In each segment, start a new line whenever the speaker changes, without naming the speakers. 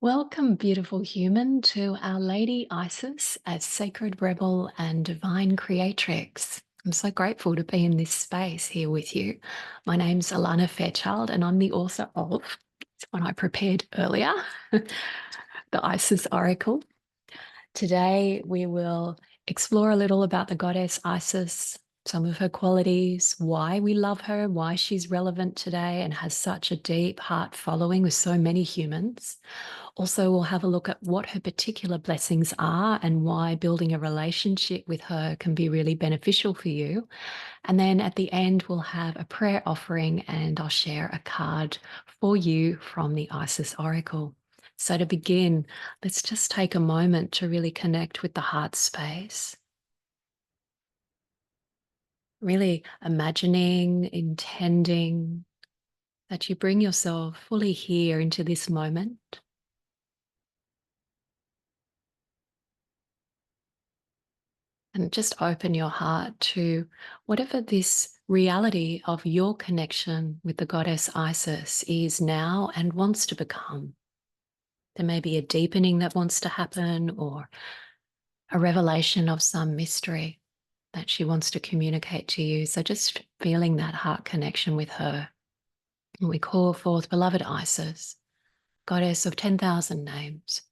Welcome, beautiful human, to Our Lady Isis as Sacred Rebel and Divine Creatrix. I'm so grateful to be in this space here with you. My name's Alana Fairchild, and I'm the author of what I prepared earlier, the Isis Oracle. Today, we will explore a little about the goddess Isis, some of her qualities, why we love her, why she's relevant today and has such a deep heart following with so many humans. Also, we'll have a look at what her particular blessings are and why building a relationship with her can be really beneficial for you. And then at the end, we'll have a prayer offering and I'll share a card for you from the Isis Oracle. So to begin, let's just take a moment to really connect with the heart space. Really imagining, intending that you bring yourself fully here into this moment. And just open your heart to whatever this reality of your connection with the goddess Isis is now and wants to become. There may be a deepening that wants to happen or a revelation of some mystery that she wants to communicate to you. So just feeling that heart connection with her. And we call forth, beloved Isis, goddess of 10,000 names,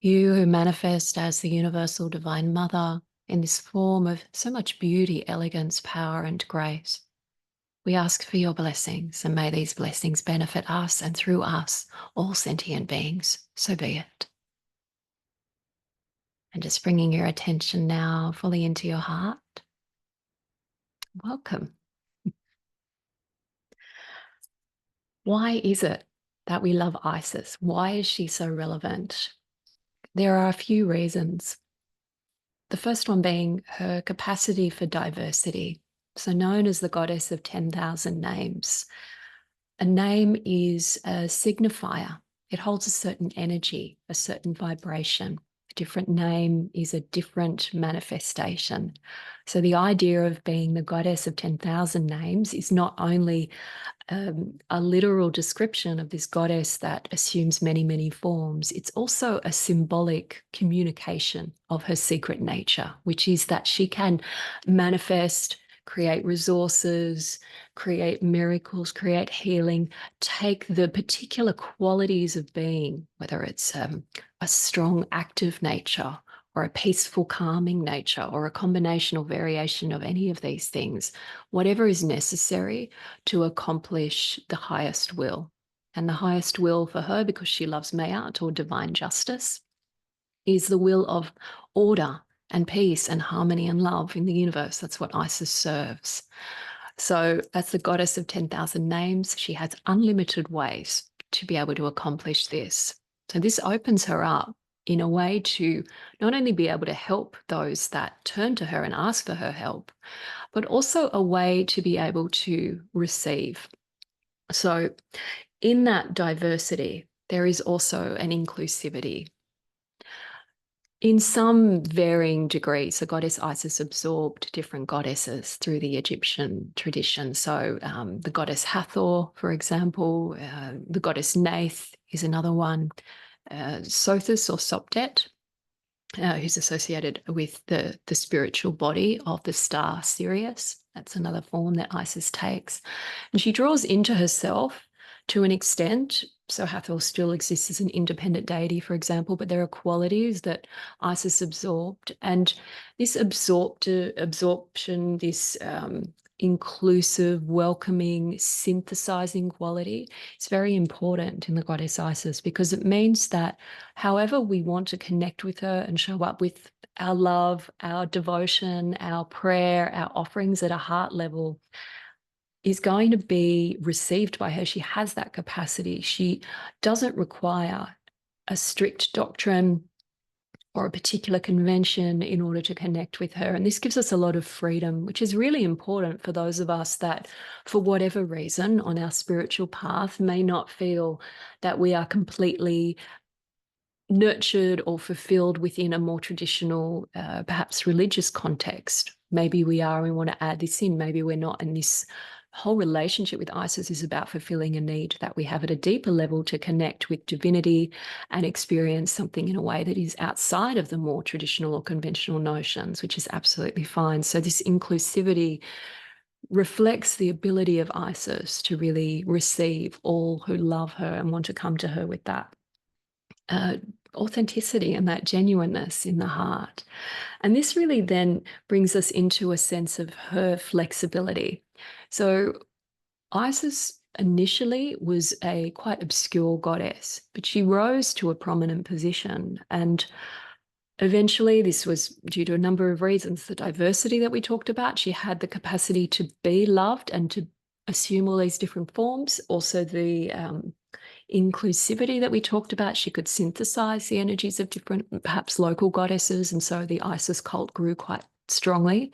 you who manifest as the universal divine mother in this form of so much beauty, elegance, power, and grace. We ask for your blessings, and may these blessings benefit us and through us, all sentient beings. So be it. And just bringing your attention now fully into your heart. Welcome. Why is it that we love Isis? Why is she so relevant? There are a few reasons. The first one being her capacity for diversity. So known as the goddess of 10,000 names. A name is a signifier. It holds a certain energy, a certain vibration. A different name is a different manifestation. So the idea of being the goddess of 10,000 names is not only a literal description of this goddess that assumes many, many forms. It's also a symbolic communication of her secret nature, which is that she can manifest, create resources, create miracles, create healing, take the particular qualities of being, whether it's a strong, active nature or a peaceful, calming nature, or a combination or variation of any of these things, whatever is necessary to accomplish the highest will. And the highest will for her, because she loves Mayat or divine justice, is the will of order and peace and harmony and love in the universe. That's what Isis serves. So as the goddess of 10,000 names, she has unlimited ways to be able to accomplish this. So this opens her up in a way to not only be able to help those that turn to her and ask for her help, but also a way to be able to receive. So in that diversity, there is also an inclusivity. In some varying degrees, the goddess Isis absorbed different goddesses through the Egyptian tradition. So the goddess Hathor, for example, the goddess Nath is another one. Sothis or Sopdet, who's associated with the spiritual body of the star Sirius. That's another form that Isis takes. And she draws into herself to an extent. So Hathor still exists as an independent deity, for example, but there are qualities that Isis absorbed. And this absorption, this inclusive, welcoming, synthesizing quality is very important in the goddess Isis, because it means that however we want to connect with her and show up with our love, our devotion, our prayer, our offerings at a heart level is going to be received by her. She has that capacity. She doesn't require a strict doctrine or a particular convention in order to connect with her. And this gives us a lot of freedom, which is really important for those of us that, for whatever reason, on our spiritual path, may not feel that we are completely nurtured or fulfilled within a more traditional, perhaps religious context. Maybe we are, and we want to add this in. Maybe we're not in this whole relationship with Isis is about fulfilling a need that we have at a deeper level to connect with divinity and experience something in a way that is outside of the more traditional or conventional notions, which is absolutely fine. So this inclusivity reflects the ability of Isis to really receive all who love her and want to come to her with that authenticity and that genuineness in the heart. And this really then brings us into a sense of her flexibility. So Isis initially was a quite obscure goddess, but she rose to a prominent position. And eventually, this was due to a number of reasons. The diversity that we talked about, she had the capacity to be loved and to assume all these different forms. Also, the inclusivity that we talked about, she could synthesize the energies of different, perhaps local goddesses. And so the Isis cult grew quite strongly.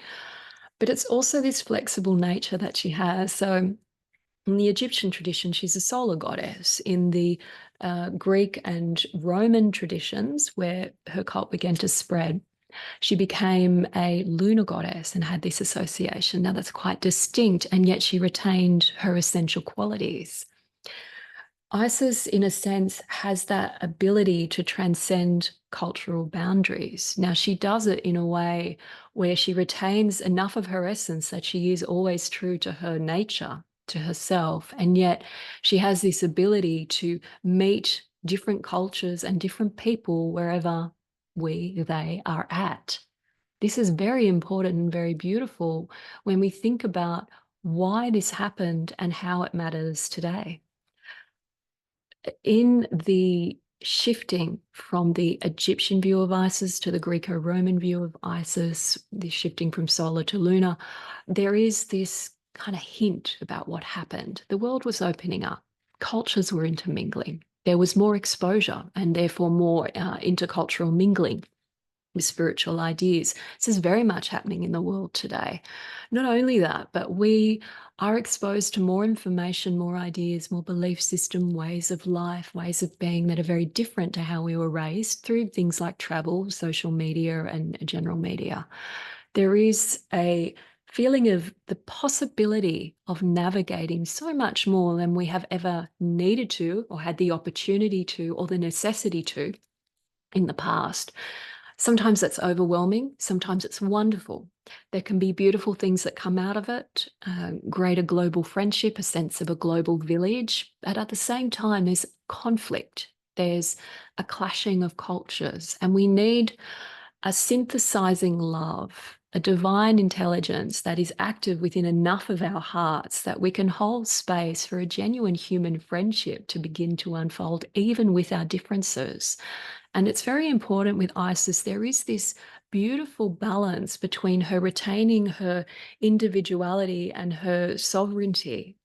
But it's also this flexible nature that she has. So in the Egyptian tradition, she's a solar goddess. In the Greek and Roman traditions, where her cult began to spread, she became a lunar goddess and had this association. Now, that's quite distinct, and yet she retained her essential qualities. Isis, in a sense, has that ability to transcend cultural boundaries. Now, she does it in a way where she retains enough of her essence that she is always true to her nature, to herself, and yet she has this ability to meet different cultures and different people wherever they are at. This is very important and very beautiful when we think about why this happened and how it matters today. In the shifting from the Egyptian view of Isis to the Greco-Roman view of Isis, the shifting from solar to lunar, there is this kind of hint about what happened. The world was opening up. Cultures were intermingling. There was more exposure and therefore more intercultural mingling with spiritual ideas. This is very much happening in the world today. Not only that, but we are exposed to more information, more ideas, more belief system, ways of life, ways of being that are very different to how we were raised through things like travel, social media, and general media. There is a feeling of the possibility of navigating so much more than we have ever needed to, or had the opportunity to, or the necessity to in the past. Sometimes that's overwhelming. Sometimes it's wonderful. There can be beautiful things that come out of it, greater global friendship, a sense of a global village. But at the same time, there's conflict. There's a clashing of cultures. And we need a synthesizing love, a divine intelligence that is active within enough of our hearts that we can hold space for a genuine human friendship to begin to unfold, even with our differences. And it's very important with Isis, there is this beautiful balance between her retaining her individuality and her sovereignty,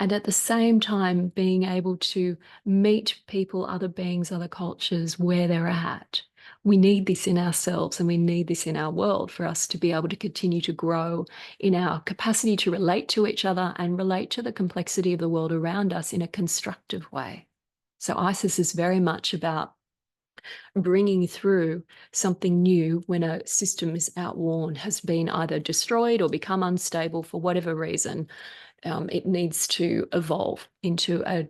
and at the same time being able to meet people, other beings, other cultures where they're at. We need this in ourselves and we need this in our world for us to be able to continue to grow in our capacity to relate to each other and relate to the complexity of the world around us in a constructive way. So Isis is very much about bringing through something new when a system is outworn, has been either destroyed or become unstable for whatever reason. It needs to evolve into a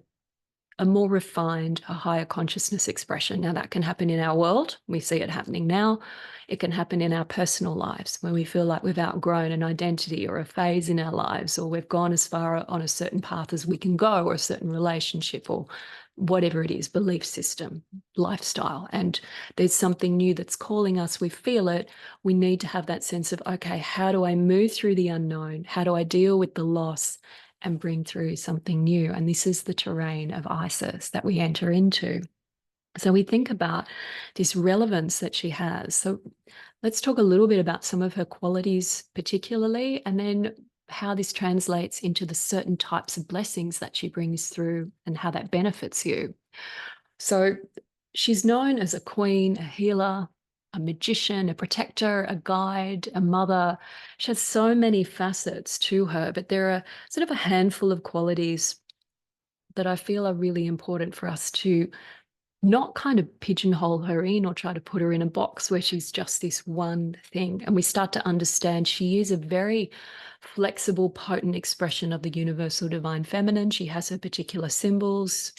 more refined, a higher consciousness expression. Now, that can happen in our world. We see it happening now. It can happen in our personal lives when we feel like we've outgrown an identity or a phase in our lives, or we've gone as far on a certain path as we can go, or a certain relationship, or whatever it is, belief system, lifestyle. And there's something new that's calling us. We feel it. We need to have that sense of, okay, how do I move through the unknown? How do I deal with the loss and bring through something new? And this is the terrain of Isis that we enter into. So we think about this relevance that she has. So let's talk a little bit about some of her qualities particularly, and then how this translates into the certain types of blessings that she brings through and how that benefits you. So she's known as a queen, a healer, a magician, a protector, a guide, a mother. She has so many facets to her, but there are sort of a handful of qualities that I feel are really important for us to not kind of pigeonhole her in or try to put her in a box where she's just this one thing. And we start to understand she is a very flexible, potent expression of the universal divine feminine. She has her particular symbols,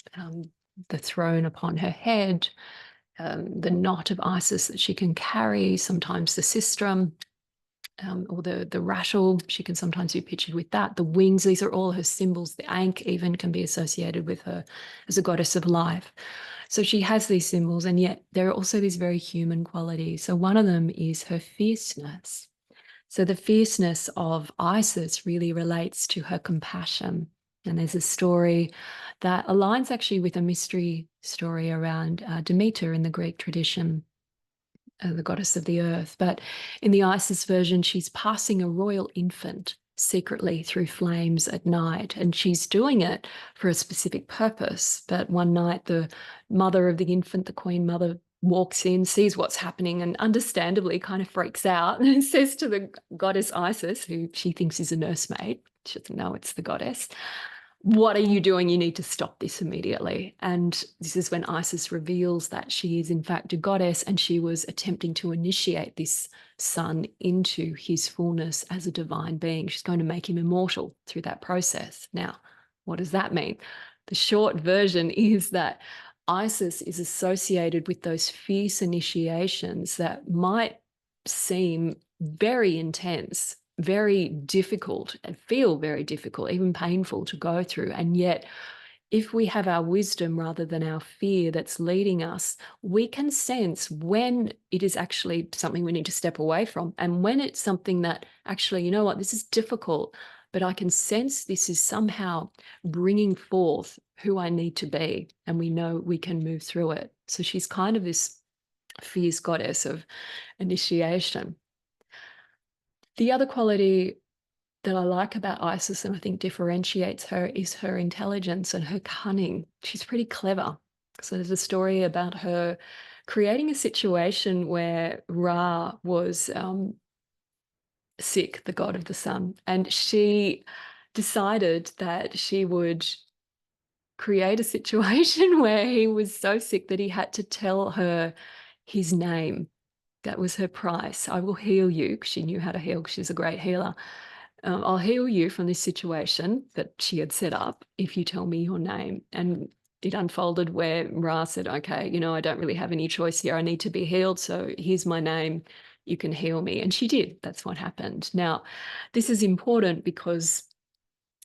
the throne upon her head, the knot of Isis that she can carry, sometimes the sistrum. Or the rattle, she can sometimes be pictured with that. The wings, these are all her symbols. The ankh even can be associated with her as a goddess of life. So she has these symbols, and yet there are also these very human qualities. So one of them is her fierceness. So the fierceness of Isis really relates to her compassion. And there's a story that aligns actually with a mystery story around Demeter in the Greek tradition, the goddess of the earth. But in the Isis version, she's passing a royal infant secretly through flames at night, and she's doing it for a specific purpose. But one night, the mother of the infant, the queen mother, walks in, sees what's happening, and understandably kind of freaks out and says to the goddess Isis, who she thinks is a nursemaid, she doesn't know it's the goddess, "What are you doing? You need to stop this immediately." And this is when Isis reveals that she is in fact a goddess, and she was attempting to initiate this son into his fullness as a divine being. She's going to make him immortal through that process. Now, what does that mean? The short version is that Isis is associated with those fierce initiations that might seem very intense, very difficult, and feel very difficult, even painful to go through. And yet, if we have our wisdom rather than our fear that's leading us, we can sense when it is actually something we need to step away from, and when it's something that actually, you know what, this is difficult, but I can sense this is somehow bringing forth who I need to be, and we know we can move through it. So she's kind of this fierce goddess of initiation. The other quality that I like about Isis, and I think differentiates her, is her intelligence and her cunning. She's pretty clever. So there's a story about her creating a situation where Ra was sick, the god of the sun, and she decided that she would create a situation where he was so sick that he had to tell her his name. That was her price. "I will heal you," 'cause she knew how to heal, 'cause she's a great healer. "I'll heal you from this situation that she had set up if you tell me your name." And it unfolded where Ra said, "Okay, you know, I don't really have any choice here. I need to be healed. So here's my name. You can heal me." And she did. That's what happened. Now, this is important because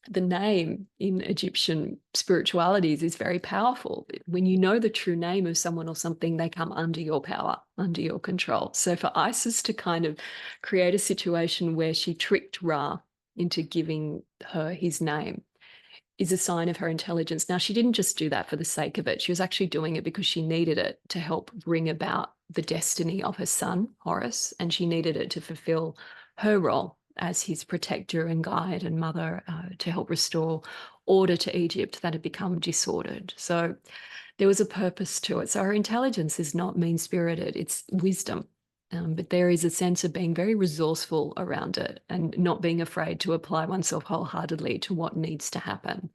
the name in Egyptian spiritualities is very powerful. When you know the true name of someone or something, they come under your power, under your control. So for Isis to kind of create a situation where she tricked Ra into giving her his name is a sign of her intelligence. Now, she didn't just do that for the sake of it. She was actually doing it because she needed it to help bring about the destiny of her son, Horus, and she needed it to fulfill her role as his protector and guide and mother, to help restore order to Egypt that had become disordered. So there was a purpose to it. So her intelligence is not mean-spirited, it's wisdom. But there is a sense of being very resourceful around it and not being afraid to apply oneself wholeheartedly to what needs to happen.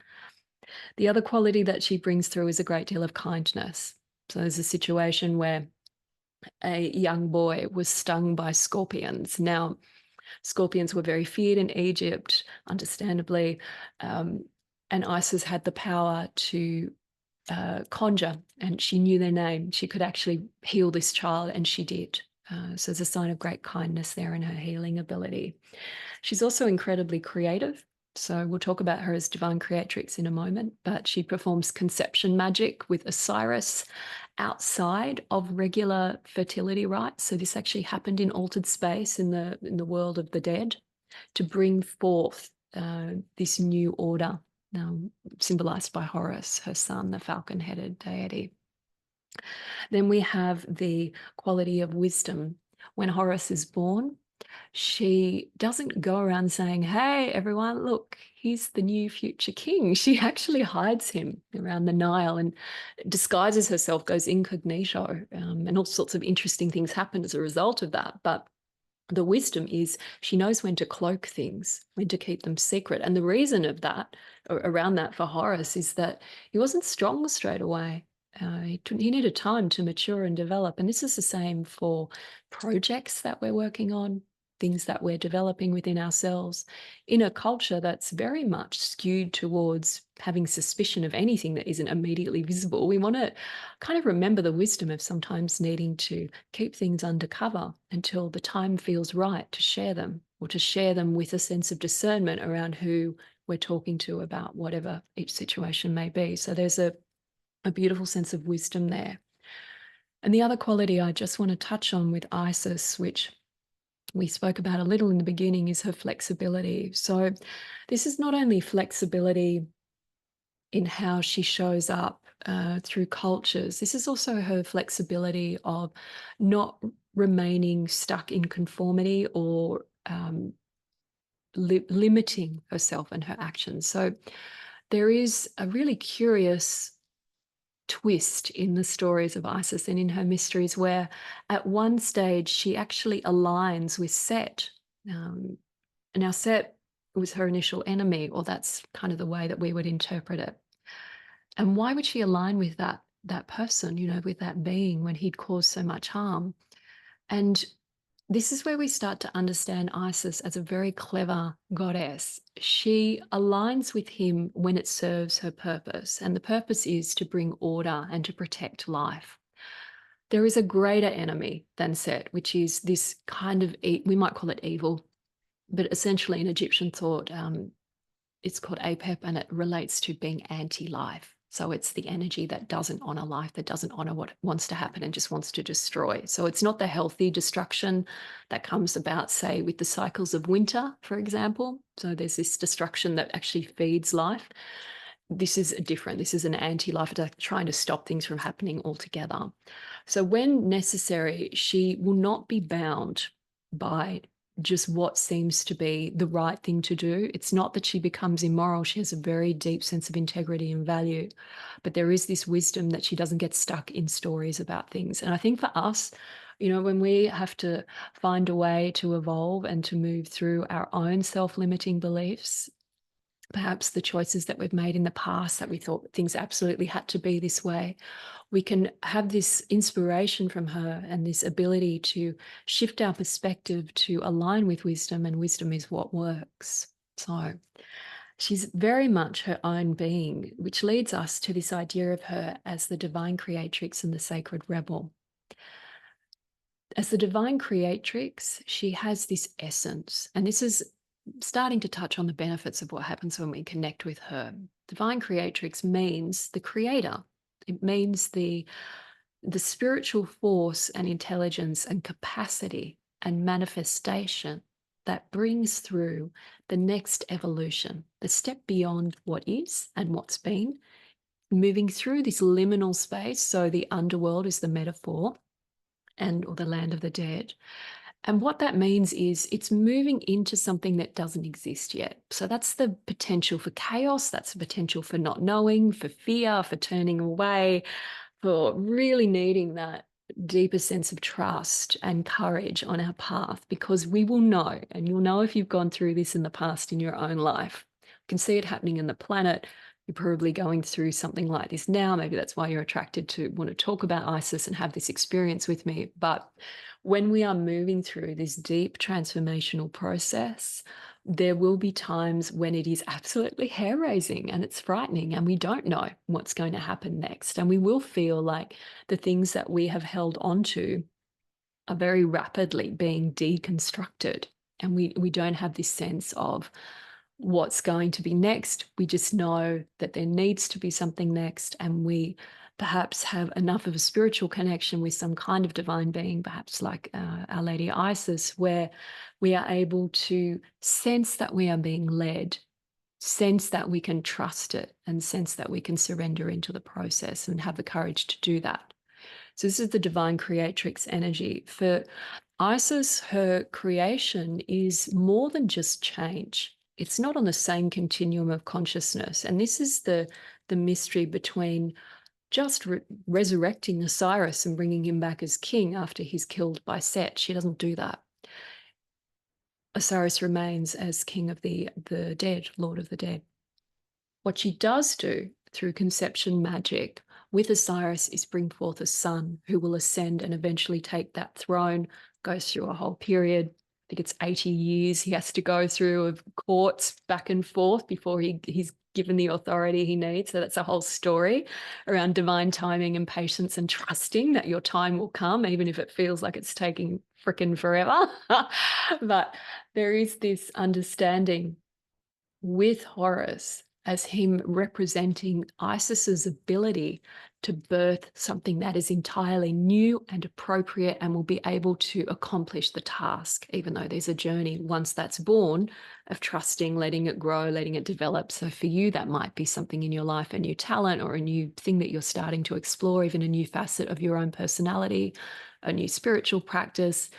The other quality that she brings through is a great deal of kindness. So there's a situation where a young boy was stung by scorpions. Now, scorpions were very feared in Egypt, understandably, and Isis had the power to conjure, and she knew their name. She could actually heal this child, and she did. So there's a sign of great kindness there in her healing ability. She's also incredibly creative. So we'll talk about her as divine creatrix in a moment, but she performs conception magic with Osiris outside of regular fertility rites. So this actually happened in altered space in the world of the dead to bring forth this new order, symbolized by Horus, her son, the falcon-headed deity. Then we have the quality of wisdom. When Horus is born, she doesn't go around saying, "Hey, everyone, look, he's the new future king." She actually hides him around the Nile and disguises herself, goes incognito, and all sorts of interesting things happen as a result of that. But the wisdom is she knows when to cloak things, when to keep them secret. And the reason of that, or around that for Horus, is that he wasn't strong straight away. He needed time to mature and develop. And this is the same for projects that we're working on, things that we're developing within ourselves, in a culture that's very much skewed towards having suspicion of anything that isn't immediately visible. We want to kind of remember the wisdom of sometimes needing to keep things undercover until the time feels right to share them, or to share them with a sense of discernment around who we're talking to about whatever each situation may be. So there's a beautiful sense of wisdom there. And the other quality I just want to touch on with Isis, which we spoke about a little in the beginning, is her flexibility. So this is not only flexibility in how she shows up through cultures, this is also her flexibility of not remaining stuck in conformity or limiting herself and her actions. So there is a really curious twist in the stories of Isis and in her mysteries, where at one stage she actually aligns with Set. Now Set was her initial enemy, or that's kind of the way that we would interpret it. And why would she align with that person, with that being, when he'd caused so much harm? And this is where we start to understand Isis as a very clever goddess. She aligns with him when it serves her purpose, and the purpose is to bring order and to protect life. There is a greater enemy than Set, which is this kind of, we might call it evil, but essentially in Egyptian thought, it's called Apep, and it relates to being anti-life. So it's the energy that doesn't honor life, that doesn't honor what wants to happen and just wants to destroy. So it's not the healthy destruction that comes about, say, with the cycles of winter, for example. So there's this destruction that actually feeds life. This is different. This is an anti-life, trying to stop things from happening altogether. So when necessary, she will not be bound by just what seems to be the right thing to do. It's not that she becomes immoral. She has a very deep sense of integrity and value, but there is this wisdom that she doesn't get stuck in stories about things. And I think for us, when we have to find a way to evolve and to move through our own self-limiting beliefs, perhaps the choices that we've made in the past that we thought things absolutely had to be this way, we can have this inspiration from her and this ability to shift our perspective to align with wisdom, and wisdom is what works. So she's very much her own being, which leads us to this idea of her as the divine creatrix and the sacred rebel. As the divine creatrix, she has this essence, and this is starting to touch on the benefits of what happens when we connect with her. Divine creatrix means the creator. It means the spiritual force and intelligence and capacity and manifestation that brings through the next evolution, the step beyond what is and what's been, moving through this liminal space. So the underworld is the metaphor, or the land of the dead. And what that means is it's moving into something that doesn't exist yet. So that's the potential for chaos. That's the potential for not knowing, for fear, for turning away, for really needing that deeper sense of trust and courage on our path, because we will know, and you'll know if you've gone through this in the past in your own life. You can see it happening in the planet. You're probably going through something like this now. Maybe that's why you're attracted to want to talk about Isis and have this experience with me. But when we are moving through this deep transformational process, there will be times when it is absolutely hair-raising and it's frightening and we don't know what's going to happen next. And we will feel like the things that we have held onto are very rapidly being deconstructed. And we don't have this sense of what's going to be next. We just know that there needs to be something next, and we perhaps have enough of a spiritual connection with some kind of divine being, perhaps like Our Lady Isis, where we are able to sense that we are being led, sense that we can trust it, and sense that we can surrender into the process and have the courage to do that. So this is the divine creatrix energy. For Isis, her creation is more than just change. It's not on the same continuum of consciousness. And this is the mystery between just resurrecting Osiris and bringing him back as king after he's killed by Set. She doesn't do that. Osiris remains as king of the dead, lord of the dead. What she does do through conception magic, with Osiris is bring forth a son who will ascend and eventually take that throne, goes through a whole period. I think it's 80 years he has to go through of courts back and forth before he's given the authority he needs. So that's a whole story around divine timing and patience and trusting that your time will come, even if it feels like it's taking frickin' forever. But there is this understanding with Horus as him representing Isis's ability to birth something that is entirely new and appropriate and will be able to accomplish the task, even though there's a journey once that's born of trusting, letting it grow, letting it develop. So for you, that might be something in your life, a new talent or a new thing that you're starting to explore, even a new facet of your own personality, a new spiritual practice,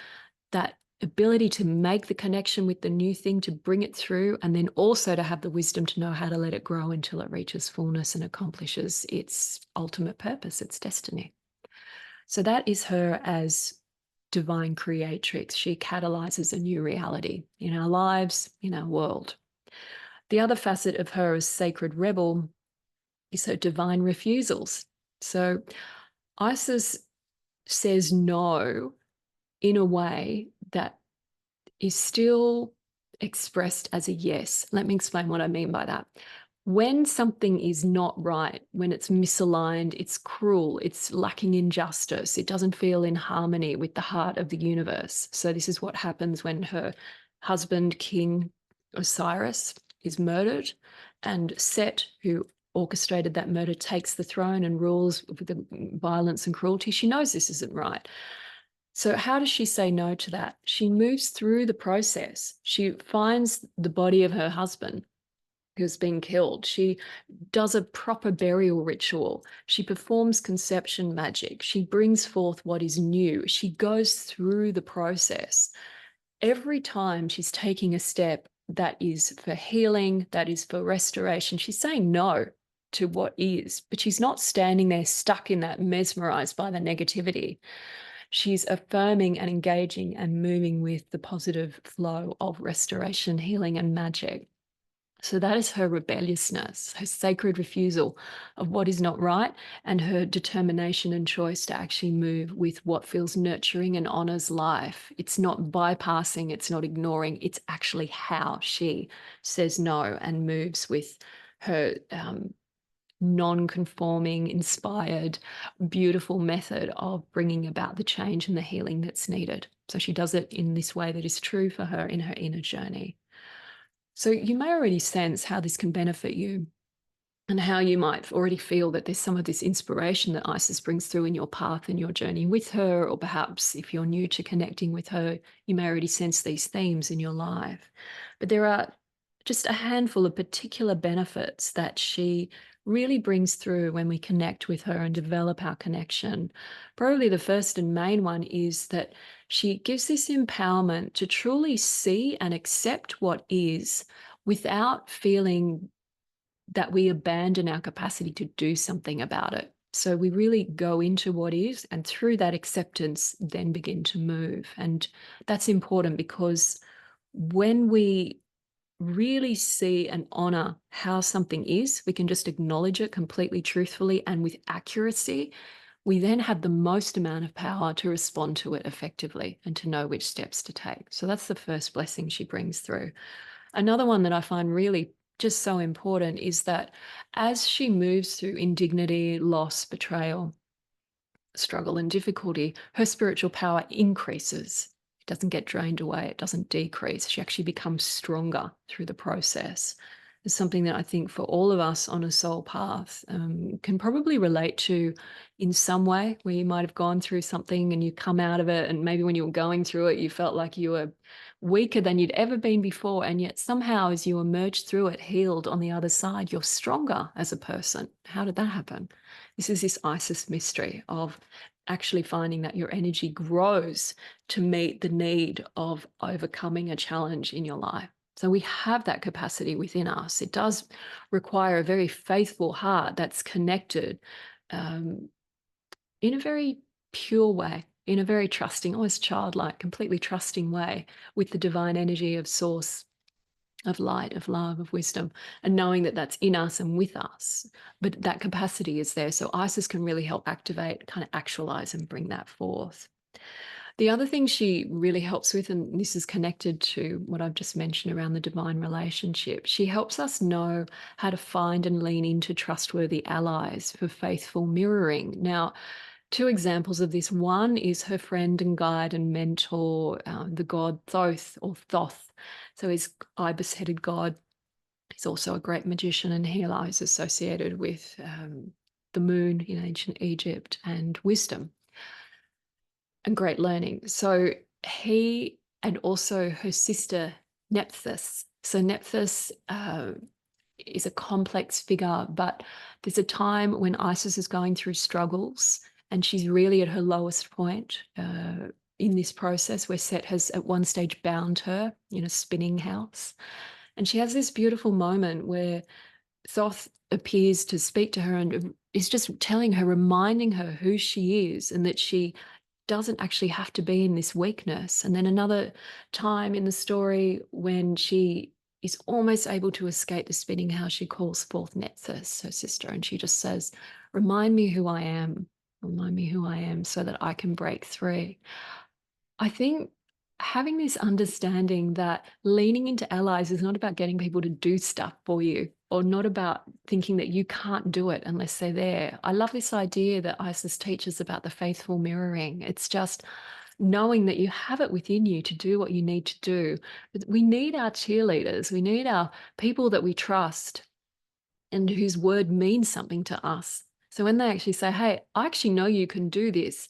that ability to make the connection with the new thing, to bring it through, and then also to have the wisdom to know how to let it grow until it reaches fullness and accomplishes its ultimate purpose, its destiny. So that is her as divine creatrix. She catalyzes a new reality in our lives, in our world. The other facet of her as sacred rebel is her divine refusals. So Isis says no in a way that is still expressed as a yes. Let me explain what I mean by that. When something is not right, when it's misaligned, it's cruel, it's lacking in justice, it doesn't feel in harmony with the heart of the universe. So this is what happens when her husband, King Osiris, is murdered, and Set, who orchestrated that murder, takes the throne and rules with the violence and cruelty. She knows this isn't right. So how does she say no to that? She moves through the process. She finds the body of her husband who's been killed. She does a proper burial ritual. She performs conception magic. She brings forth what is new. She goes through the process. Every time she's taking a step that is for healing, that is for restoration, she's saying no to what is, but she's not standing there stuck in that, mesmerized by the negativity. She's affirming and engaging and moving with the positive flow of restoration, healing, and magic. So that is her rebelliousness, her sacred refusal of what is not right, and her determination and choice to actually move with what feels nurturing and honors life. It's not bypassing, it's not ignoring, it's actually how she says no and moves with her non-conforming, inspired, beautiful method of bringing about the change and the healing that's needed. So she does it in this way that is true for her in her inner journey. So you may already sense how this can benefit you and how you might already feel that there's some of this inspiration that Isis brings through in your path and your journey with her, or perhaps if you're new to connecting with her, you may already sense these themes in your life. But there are just a handful of particular benefits that she really brings through when we connect with her and develop our connection. Probably the first and main one is that she gives this empowerment to truly see and accept what is without feeling that we abandon our capacity to do something about it. So we really go into what is, and through that acceptance, then begin to move. And that's important because when we really see and honor how something is, we can just acknowledge it completely truthfully and with accuracy. We then have the most amount of power to respond to it effectively and to know which steps to take. So that's the first blessing she brings through. Another one that I find really just so important is that as she moves through indignity, loss, betrayal, struggle, and difficulty, her spiritual power increases. It doesn't get drained away, it doesn't decrease. She actually becomes stronger through the process. It's something that I think for all of us on a soul path can probably relate to in some way, where you might have gone through something and you come out of it, and maybe when you were going through it, you felt like you were weaker than you'd ever been before. And yet somehow as you emerge through it, healed on the other side, you're stronger as a person. How did that happen? This is this Isis mystery of actually finding that your energy grows to meet the need of overcoming a challenge in your life. So we have that capacity within us. It does require a very faithful heart that's connected in a very pure way, in a very trusting, almost childlike, completely trusting way with the divine energy of source of light, of love, of wisdom, and knowing that that's in us and with us, but that capacity is there. So Isis can really help activate, kind of actualize and bring that forth. The other thing she really helps with, and this is connected to what I've just mentioned around the divine relationship, she helps us know how to find and lean into trustworthy allies for faithful mirroring. Now, two examples of this. One is her friend and guide and mentor, the god Thoth or Thoth. So his ibis-headed god. He's also a great magician and healer. He's associated with the moon in ancient Egypt and wisdom and great learning. So he, and also her sister Nephthys. So Nephthys is a complex figure, but there's a time when Isis is going through struggles and she's really at her lowest point in this process, where Set has at one stage bound her in a spinning house. And she has this beautiful moment where Thoth appears to speak to her and is just telling her, reminding her who she is and that she doesn't actually have to be in this weakness. And then another time in the story when she is almost able to escape the spinning house, she calls forth Nephthys, her sister, and she just says, remind me who I am, remind me who I am so that I can break through. I think having this understanding that leaning into allies is not about getting people to do stuff for you, or not about thinking that you can't do it unless they're there. I love this idea that Isis teaches about the faithful mirroring. It's just knowing that you have it within you to do what you need to do. But we need our cheerleaders. We need our people that we trust and whose word means something to us. So when they actually say, hey, I actually know you can do this,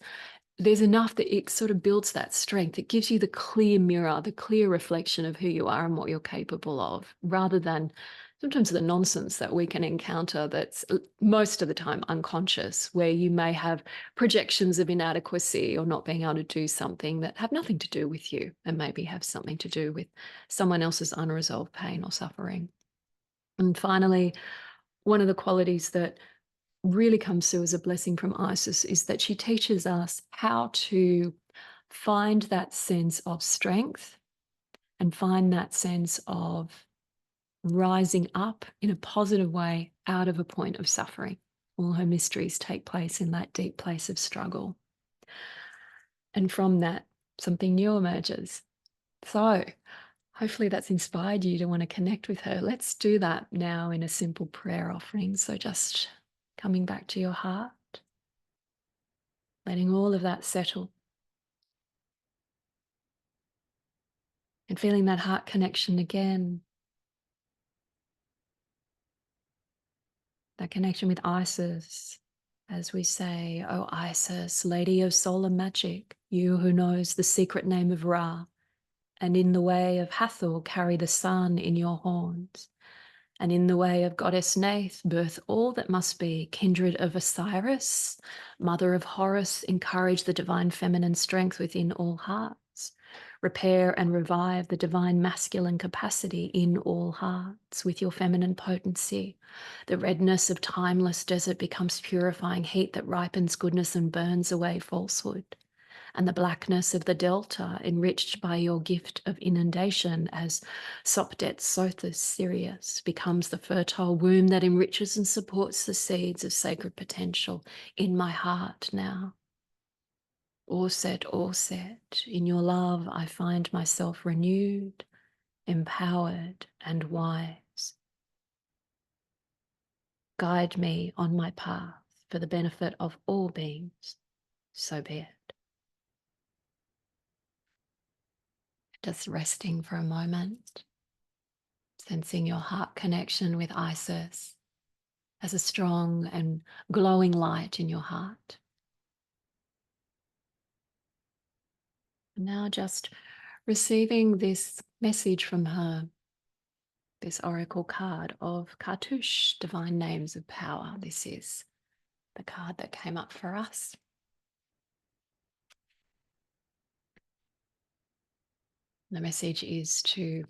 there's enough that it sort of builds that strength. It gives you the clear mirror, the clear reflection of who you are and what you're capable of, rather than sometimes the nonsense that we can encounter that's most of the time unconscious, where you may have projections of inadequacy or not being able to do something that have nothing to do with you and maybe have something to do with someone else's unresolved pain or suffering. And finally, one of the qualities that really comes through as a blessing from Isis is that she teaches us how to find that sense of strength and find that sense of rising up in a positive way out of a point of suffering. All her mysteries take place in that deep place of struggle. And from that, something new emerges. So hopefully that's inspired you to want to connect with her. Let's do that now in a simple prayer offering. So just coming back to your heart, letting all of that settle, and feeling that heart connection again, that connection with Isis, as we say, "O Isis, Lady of Solar Magic, you who knows the secret name of Ra, and in the way of Hathor carry the sun in your horns, and in the way of Goddess Nath birth all that must be, kindred of Osiris, mother of Horus, encourage the divine feminine strength within all hearts, repair and revive the divine masculine capacity in all hearts with your feminine potency. The redness of timeless desert becomes purifying heat that ripens goodness and burns away falsehood. And the blackness of the delta enriched by your gift of inundation as Sopdet Sothis Sirius becomes the fertile womb that enriches and supports the seeds of sacred potential in my heart now. Orset, in your love I find myself renewed, empowered and wise. Guide me on my path for the benefit of all beings, so be it. Just resting for a moment, sensing your heart connection with Isis as a strong and glowing light in your heart. Now just receiving this message from her, this oracle card of Cartouche, Divine Names of Power. This is the card that came up for us. The message is to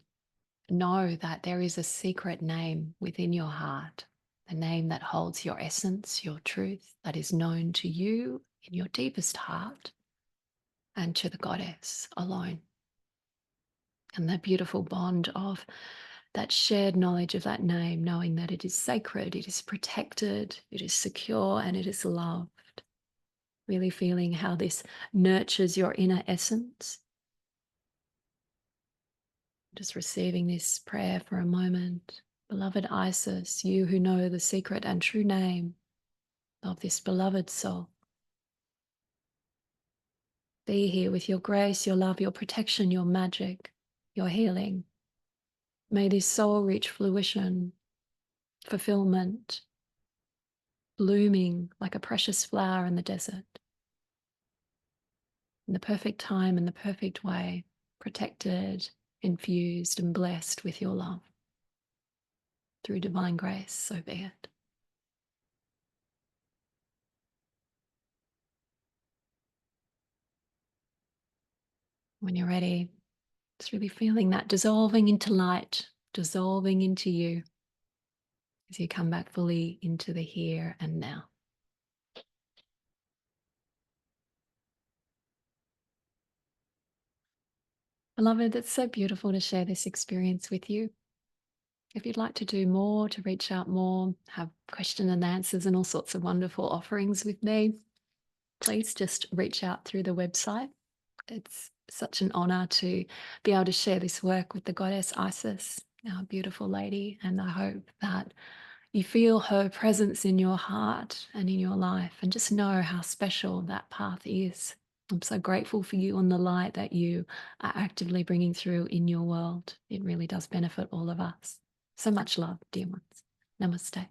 know that there is a secret name within your heart, a name that holds your essence, your truth, that is known to you in your deepest heart and to the goddess alone. And the beautiful bond of that shared knowledge of that name, knowing that it is sacred, it is protected, it is secure, and it is loved. Really feeling how this nurtures your inner essence. Just receiving this prayer for a moment. Beloved Isis, you who know the secret and true name of this beloved soul, be here with your grace, your love, your protection, your magic, your healing. May this soul reach fruition, fulfillment, blooming like a precious flower in the desert. In the perfect time, in the perfect way, protected, infused, and blessed with your love. Through divine grace, so be it. When you're ready, just really feeling that dissolving into light, dissolving into you as you come back fully into the here and now. Beloved, it's so beautiful to share this experience with you. If you'd like to do more, to reach out more, have question and answers and all sorts of wonderful offerings with me, please just reach out through the website. It's such an honor to be able to share this work with the goddess Isis, our beautiful lady, and I hope that you feel her presence in your heart and in your life, and just know how special that path is. I'm so grateful for you and the light that you are actively bringing through in your world. It really does benefit all of us. So much love, dear ones. Namaste.